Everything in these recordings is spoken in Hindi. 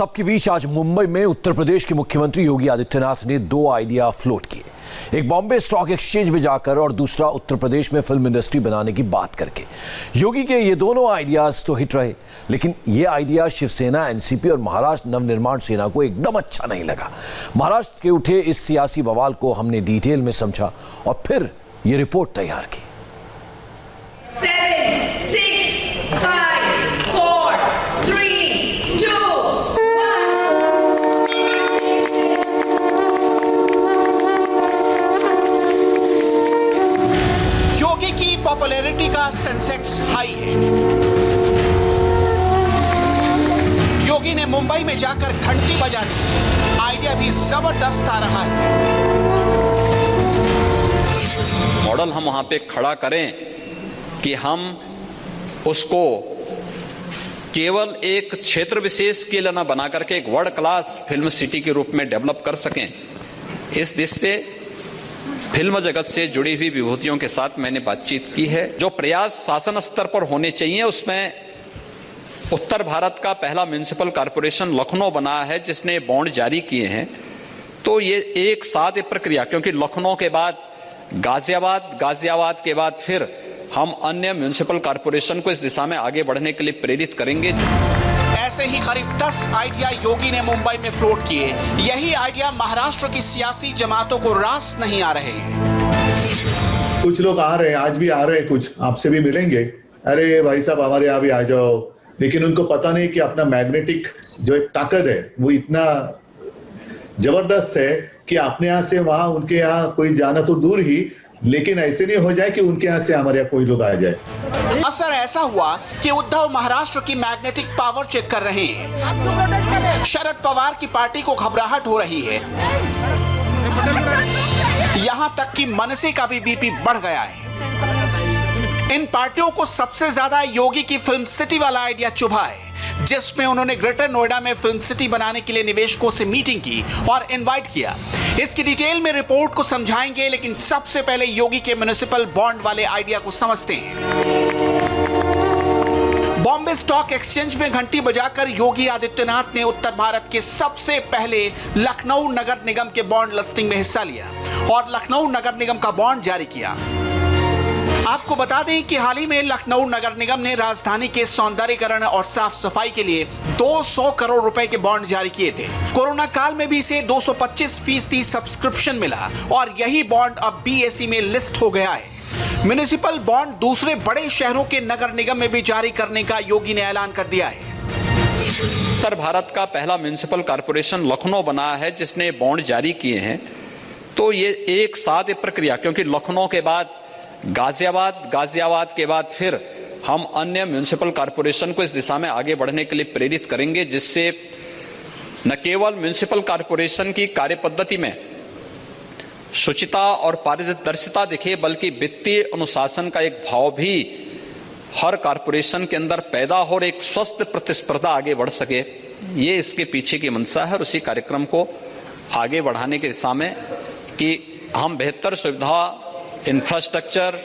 सबके बीच आज मुंबई में उत्तर प्रदेश के मुख्यमंत्री योगी आदित्यनाथ ने दो आइडिया फ्लोट किए। एक बॉम्बे स्टॉक एक्सचेंज में जाकर और दूसरा उत्तर प्रदेश में फिल्म इंडस्ट्री बनाने की बात करके। योगी के ये दोनों आइडियाज तो हिट रहे, लेकिन ये आइडिया शिवसेना, एनसीपी और महाराष्ट्र नवनिर्माण सेना को एकदम अच्छा नहीं लगा। महाराष्ट्र के उठे इस सियासी बवाल को हमने डिटेल में समझा और फिर ये रिपोर्ट तैयार की। 7, 6, 5, 4, 3, 2, 1। योगी की पॉपुलैरिटी का सेंसेक्स हाई है। योगी ने मुंबई में जाकर घंटी बजा दी। आइडिया भी जबरदस्त आ रहा है। मॉडल हम वहां पे खड़ा करें कि हम उसको केवल एक क्षेत्र विशेष के लिए न बना करके एक वर्ल्ड क्लास फिल्म सिटी के रूप में डेवलप कर सकें। इस दिशा से फिल्म जगत से जुड़ी हुई विभूतियों के साथ मैंने बातचीत की है। जो प्रयास शासन स्तर पर होने चाहिए, उसमें उत्तर भारत का पहला म्युनिसिपल कॉर्पोरेशन लखनऊ बना है जिसने बॉन्ड जारी किए हैं। तो ये एक साथ ये प्रक्रिया, क्योंकि लखनऊ के बाद गाजियाबाद के बाद फिर हम अन्य म्युनिसिपल कॉर्पोरेशन को इस दिशा में आगे बढ़ने के लिए प्रेरित करेंगे। ऐसे ही करीब 10 आइडिया योगी ने मुंबई में फ्लोट किए। यही आइडिया महाराष्ट्र की सियासी जमातों को रास नहीं आ रहे हैं। कुछ लोग आ रहे हैं, आज भी आ रहे हैं, कुछ आपसे भी मिलेंगे। अरे भाई साहब हमारे यहाँ भी आ जाओ, लेकिन उनको पता नहीं कि अपना मैग्नेटिक जो एक ताकत है वो इतना जबरदस्त है कि अपने यहाँ से वहां उनके यहाँ कोई जाना तो दूर ही, लेकिन ऐसे नहीं हो जाए कि उनके यहाँ से हमारे यहाँ कोई लोग आ जाए। असर ऐसा हुआ कि उद्धव महाराष्ट्र की मैग्नेटिक पावर चेक कर रहे हैं। शरद पवार की पार्टी को घबराहट हो रही है। यहां तक कि मनसे का भी बीपी बढ़ गया है। इन पार्टियों को सबसे ज्यादा योगी की फिल्म सिटी वाला आइडिया चुभा है, जिसमें उन्होंने ग्रेटर नोएडा में फिल्म सिटी बनाने के लिए निवेशकों से मीटिंग की और इनवाइट किया। इसकी डिटेल में रिपोर्ट को समझाएंगे, लेकिन सबसे पहले योगी के म्युनिसिपल बॉन्ड वाले आइडिया को समझते हैं। बॉम्बे स्टॉक एक्सचेंज में घंटी बजाकर योगी आदित्यनाथ ने उत्तर भारत के सबसे पहले लखनऊ नगर निगम के बॉन्ड लिस्टिंग में हिस्सा लिया और लखनऊ नगर निगम का बॉन्ड जारी किया। आपको बता दें कि हाल ही में लखनऊ नगर निगम ने राजधानी के सौंदर्यीकरण और साफ सफाई के लिए 200 करोड़ रुपए के बॉन्ड जारी किए थे। कोरोना काल में भी इसे 225% सब्सक्रिप्शन मिला और यही बॉन्ड अब BSE में लिस्ट हो गया है। म्युनिसिपल बॉन्ड दूसरे बड़े शहरों के नगर निगम में भी जारी करने का योगी ने ऐलान कर दिया है। उत्तर भारत का पहला म्युनिसिपल कॉर्पोरेशन लखनऊ बना है जिसने बॉन्ड जारी किए हैं। तो ये एक साथ ये प्रक्रिया, क्योंकि लखनऊ के बाद गाजियाबाद के बाद फिर हम अन्य म्युनिसिपल कॉर्पोरेशन को इस दिशा में आगे बढ़ने के लिए प्रेरित करेंगे, जिससे न केवल म्युनिसिपल कॉर्पोरेशन की कार्यपद्धति में शुचिता और पारदर्शिता दिखे, बल्कि वित्तीय अनुशासन का एक भाव भी हर कॉर्पोरेशन के अंदर पैदा हो और एक स्वस्थ प्रतिस्पर्धा आगे बढ़ सके। ये इसके पीछे की मंशा है और उसी कार्यक्रम को आगे बढ़ाने की दिशा में कि हम बेहतर सुविधा, इंफ्रास्ट्रक्चर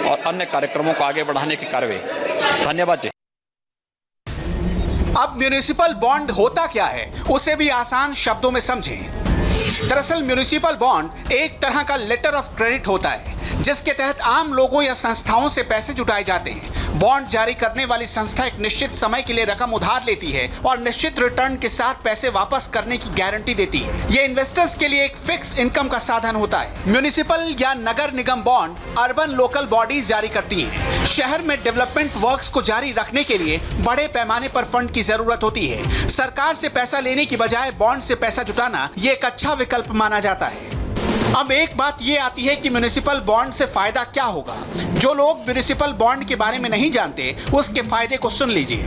और अन्य कार्यक्रमों को आगे बढ़ाने की कार्यवाही। धन्यवाद जी। अब म्युनिसिपल बॉन्ड होता क्या है, उसे भी आसान शब्दों में समझें। दरअसल म्युनिसिपल बॉन्ड एक तरह का लेटर ऑफ क्रेडिट होता है, जिसके तहत आम लोगों या संस्थाओं से पैसे जुटाए जाते हैं। बॉन्ड जारी करने वाली संस्था एक निश्चित समय के लिए रकम उधार लेती है और निश्चित रिटर्न के साथ पैसे वापस करने की गारंटी देती है। ये इन्वेस्टर्स के लिए एक फिक्स इनकम का साधन होता है। म्युनिसिपल या नगर निगम बॉन्ड अर्बन लोकल बॉडीज जारी करती हैं। शहर में डेवलपमेंट वर्क्स को जारी रखने के लिए बड़े पैमाने पर फंड की जरूरत होती है। सरकार से पैसा लेने की बजाय बॉन्ड से पैसा जुटाना ये एक अच्छा विकल्प माना जाता है। अब एक बात ये आती है कि म्युनिसिपल बॉन्ड से फायदा क्या होगा। जो लोग म्युनिसिपल बॉन्ड के बारे में नहीं जानते, उसके फायदे को सुन लीजिए।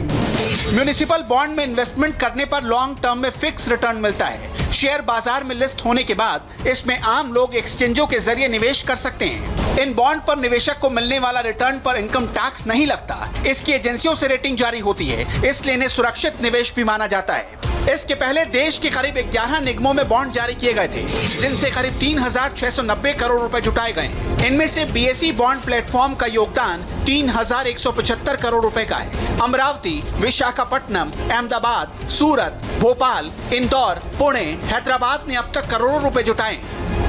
म्युनिसिपल बॉन्ड में इन्वेस्टमेंट करने पर लॉन्ग टर्म में फिक्स रिटर्न मिलता है। शेयर बाजार में लिस्ट होने के बाद इसमें आम लोग एक्सचेंजों के जरिए निवेश कर सकते हैं। इन बॉन्ड पर निवेशक को मिलने वाला रिटर्न पर इनकम टैक्स नहीं लगता। इसकी एजेंसियों से रेटिंग जारी होती है, इसलिए इन्हें सुरक्षित निवेश भी माना जाता है। इसके पहले देश के करीब 11 निगमों में बॉन्ड जारी किए गए थे, जिनसे करीब 3,690 करोड़ रुपए जुटाए गए। इनमें से बीएसई बॉन्ड प्लेटफॉर्म का योगदान 3,175 करोड़ रुपए का है। अमरावती, विशाखापट्टनम, अहमदाबाद, सूरत, भोपाल, इंदौर, पुणे, हैदराबाद ने अब तक करोड़ों रुपए जुटाए।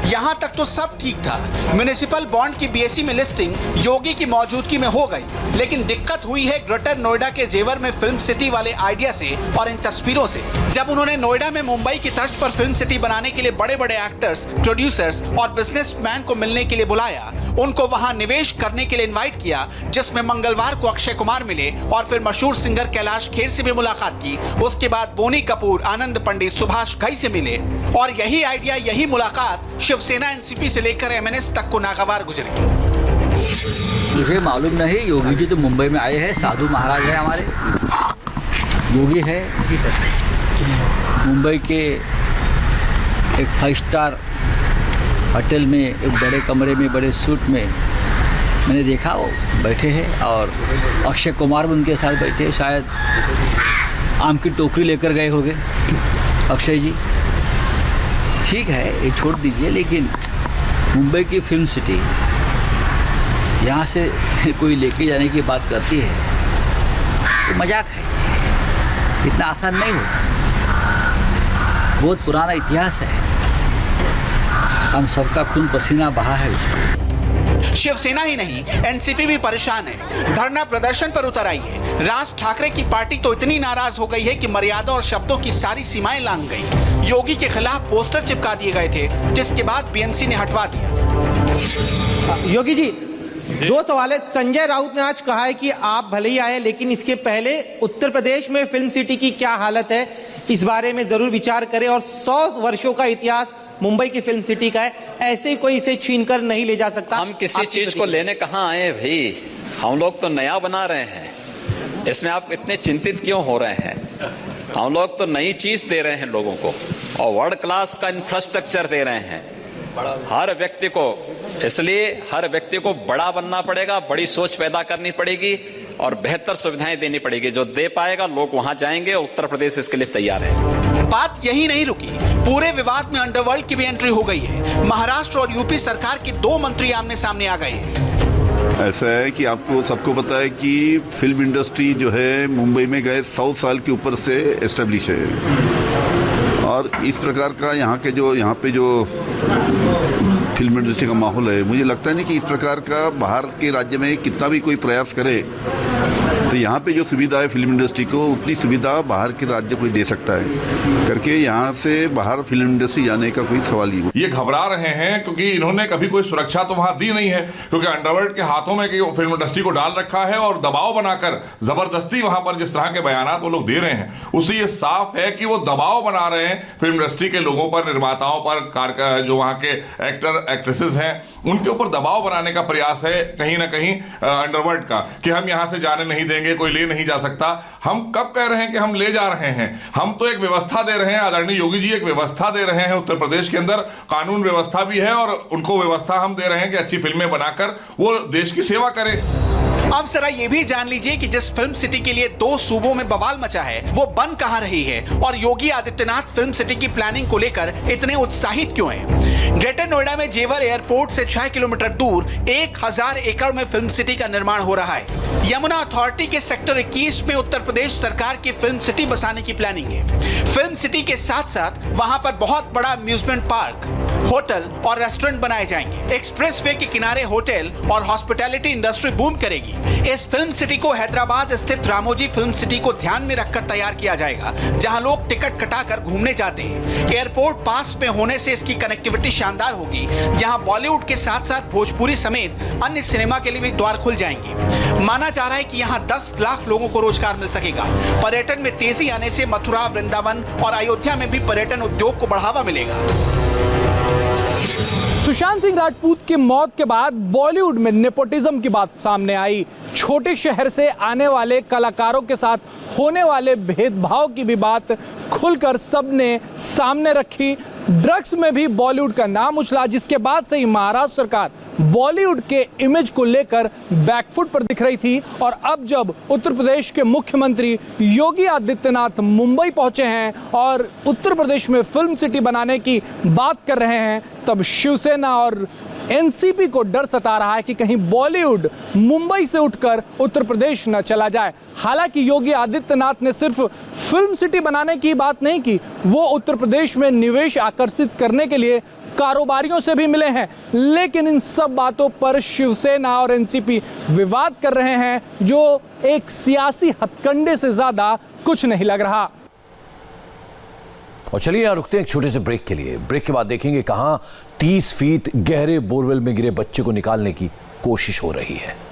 यहाँ तक तो सब ठीक था। म्युनिसिपल बॉन्ड की बीएसई में लिस्टिंग योगी की मौजूदगी में हो गई, लेकिन दिक्कत हुई है ग्रेटर नोएडा के जेवर में फिल्म सिटी वाले आइडिया से और इन तस्वीरों से। जब उन्होंने नोएडा में मुंबई की तर्ज पर फिल्म सिटी बनाने के लिए बड़े बड़े एक्टर्स, प्रोड्यूसर्स और बिजनेसमैन को मिलने के लिए बुलाया, उनको वहां निवेश करने के लिए इनवाइट किया, जिसमें मंगलवार को अक्षय कुमार मिले और फिर मशहूर सिंगर कैलाश खेर से भी मुलाकात की। उसके बाद बोनी कपूर, आनंद पंडित, सुभाष घई से मिले और यही आइडिया, यही मुलाकात शिवसेना एनसीपी से लेकर एमएनएस तक को नागवार गुजरी। मुझे मालूम नहीं, योगी जी तो मुंबई में आए हैं, साधु महाराज है हमारे। योगी है मुंबई के एक 5 स्टार होटल में, एक बड़े कमरे में, बड़े सूट में मैंने देखा वो बैठे हैं, और अक्षय कुमार भी उनके साथ बैठे। शायद आम की टोकरी लेकर गए होंगे अक्षय जी। ठीक है, ये छोड़ दीजिए, लेकिन मुंबई की फिल्म सिटी यहाँ से कोई लेके जाने की बात करती है तो मजाक है। इतना आसान नहीं हो, बहुत पुराना इतिहास है, हम सबका खून पसीना बहा है उसमें। शिवसेना ही नहीं, एनसीपी भी परेशान है। धरना प्रदर्शन पर उतर आई है। राज ठाकरे की पार्टी तो इतनी नाराज हो गई है कि मर्यादा और शब्दों की सारी सीमाएं लांघ गई। योगी के खिलाफ पोस्टर चिपका दिए गए थे, जिसके बाद बीएमसी ने हटवा दिया। योगी जी, 2 सवाल है। संजय राउत ने आज कहा है कि आप भले ही आए, लेकिन इसके पहले उत्तर प्रदेश में फिल्म सिटी की क्या हालत है, इस बारे में जरूर विचार करें। और 100 वर्षों का इतिहास मुंबई की फिल्म सिटी का है, ऐसे कोई इसे छीन कर नहीं ले जा सकता। हम किसी चीज को लेने कहाँ आए भाई, हम लोग तो नया बना रहे हैं, इसमें आप इतने चिंतित क्यों हो रहे हैं? हम लोग तो नई चीज दे रहे हैं लोगों को, और वर्ल्ड क्लास का इंफ्रास्ट्रक्चर दे रहे हैं हर व्यक्ति को। इसलिए हर व्यक्ति को बड़ा बनना पड़ेगा, बड़ी सोच पैदा करनी पड़ेगी और बेहतर सुविधाएं देनी पड़ेगी। जो दे पाएगा लोग वहां जाएंगे। उत्तर प्रदेश इसके लिए तैयार है। बात यही नहीं रुकी, पूरे विवाद में अंडरवर्ल्ड की भी एंट्री हो गई है। महाराष्ट्र और यूपी सरकार के 2 मंत्री आमने सामने आ गए। ऐसा है कि आपको सबको पता है कि फिल्म इंडस्ट्री जो है मुंबई में गए 100 साल के ऊपर से एस्टेब्लिश है, और इस प्रकार का यहाँ पे जो फिल्म इंडस्ट्री का माहौल है, मुझे लगता नहीं कि इस प्रकार का बाहर के राज्य में कितना भी कोई प्रयास करे तो यहाँ पे जो सुविधा है फिल्म इंडस्ट्री को, उतनी सुविधा बाहर के राज्य कोई दे सकता है करके यहाँ से बाहर फिल्म इंडस्ट्री जाने का कोई सवाल ही नहीं। ये घबरा रहे हैं क्योंकि इन्होंने कभी कोई सुरक्षा तो वहां दी नहीं है, क्योंकि अंडरवर्ल्ड के हाथों में फिल्म इंडस्ट्री को डाल रखा है और दबाव बनाकर जबरदस्ती वहां पर जिस तरह के बयानात वो लोग दे रहे हैं, उससे ये साफ है कि वो दबाव बना रहे हैं फिल्म इंडस्ट्री के लोगों पर, निर्माताओं पर, जो वहां के एक्टर एक्ट्रेसेस हैं उनके ऊपर दबाव बनाने का प्रयास है कहीं ना कहीं अंडरवर्ल्ड का, कि हम यहां से जाने नहीं देंगे, कोई ले नहीं जा सकता। हम कब कह रहे हैं कि हम ले जा रहे हैं? हम तो एक व्यवस्था दे रहे हैं, आदरणीय योगी जी एक व्यवस्था दे रहे हैं। उत्तर प्रदेश के अंदर कानून व्यवस्था भी है और उनको व्यवस्था हम दे रहे हैं कि अच्छी फिल्में बनाकर वो देश की सेवा करें। अब जरा ये भी जान लीजिए कि जिस फिल्म सिटी के लिए 2 सूबों में बवाल मचा है, वो बन कहां रही है और योगी आदित्यनाथ फिल्म सिटी की प्लानिंग को लेकर इतने उत्साहित क्यों हैं? ग्रेटर नोएडा में जेवर एयरपोर्ट से 6 किलोमीटर दूर 1000 एकड़ में फिल्म सिटी का निर्माण हो रहा है। यमुना अथॉरिटी के सेक्टर 21 में उत्तर प्रदेश सरकार की फिल्म सिटी बसाने की प्लानिंग है। फिल्म सिटी के साथ साथ वहां पर बहुत बड़ा अम्यूजमेंट पार्क, होटल और रेस्टोरेंट बनाए जाएंगे। एक्सप्रेसवे के किनारे होटल और हॉस्पिटैलिटी इंडस्ट्री बूम करेगी। इस फिल्म सिटी को हैदराबाद स्थित रामोजी फिल्म सिटी को ध्यान में रखकर तैयार किया जाएगा, जहां लोग टिकट कटाकर घूमने जाते हैं। एयरपोर्ट पास में होने से इसकी कनेक्टिविटी शानदार होगी, जहां बॉलीवुड के साथ साथ भोजपुरी समेत अन्य सिनेमा के लिए भी द्वार खुल जाएंगे। माना जा रहा है कि यहां 10 लाख लोगों को रोजगार मिल सकेगा। पर्यटन में तेजी आने से मथुरा, वृंदावन और अयोध्या में भी पर्यटन उद्योग को बढ़ावा मिलेगा। सुशांत सिंह राजपूत की मौत के बाद बॉलीवुड में नेपोटिज्म की बात सामने आई। छोटे शहर से आने वाले कलाकारों के साथ होने वाले भेदभाव की भी बात खुलकर सबने सामने रखी। ड्रग्स में भी बॉलीवुड का नाम उछला, जिसके बाद से ही महाराष्ट्र सरकार बॉलीवुड के इमेज को लेकर बैकफुट पर दिख रही थी और अब जब उत्तर प्रदेश के मुख्यमंत्री योगी आदित्यनाथ मुंबई पहुंचे हैं और उत्तर प्रदेश में फिल्म सिटी बनाने की बात कर रहे हैं, तब शिवसेना और एनसीपी को डर सता रहा है कि कहीं बॉलीवुड मुंबई से उठकर उत्तर प्रदेश न चला जाए। हालांकि योगी आदित्यनाथ ने सिर्फ फिल्म सिटी बनाने की बात नहीं की, वो उत्तर प्रदेश में निवेश आकर्षित करने के लिए कारोबारियों से भी मिले हैं। लेकिन इन सब बातों पर शिवसेना और एनसीपी विवाद कर रहे हैं, जो एक सियासी हथकंडे से ज्यादा कुछ नहीं लग रहा। और चलिए यहां रुकते हैं एक छोटे से ब्रेक के लिए। ब्रेक के बाद देखेंगे कहां 30 फीट गहरे बोरवेल में गिरे बच्चे को निकालने की कोशिश हो रही है।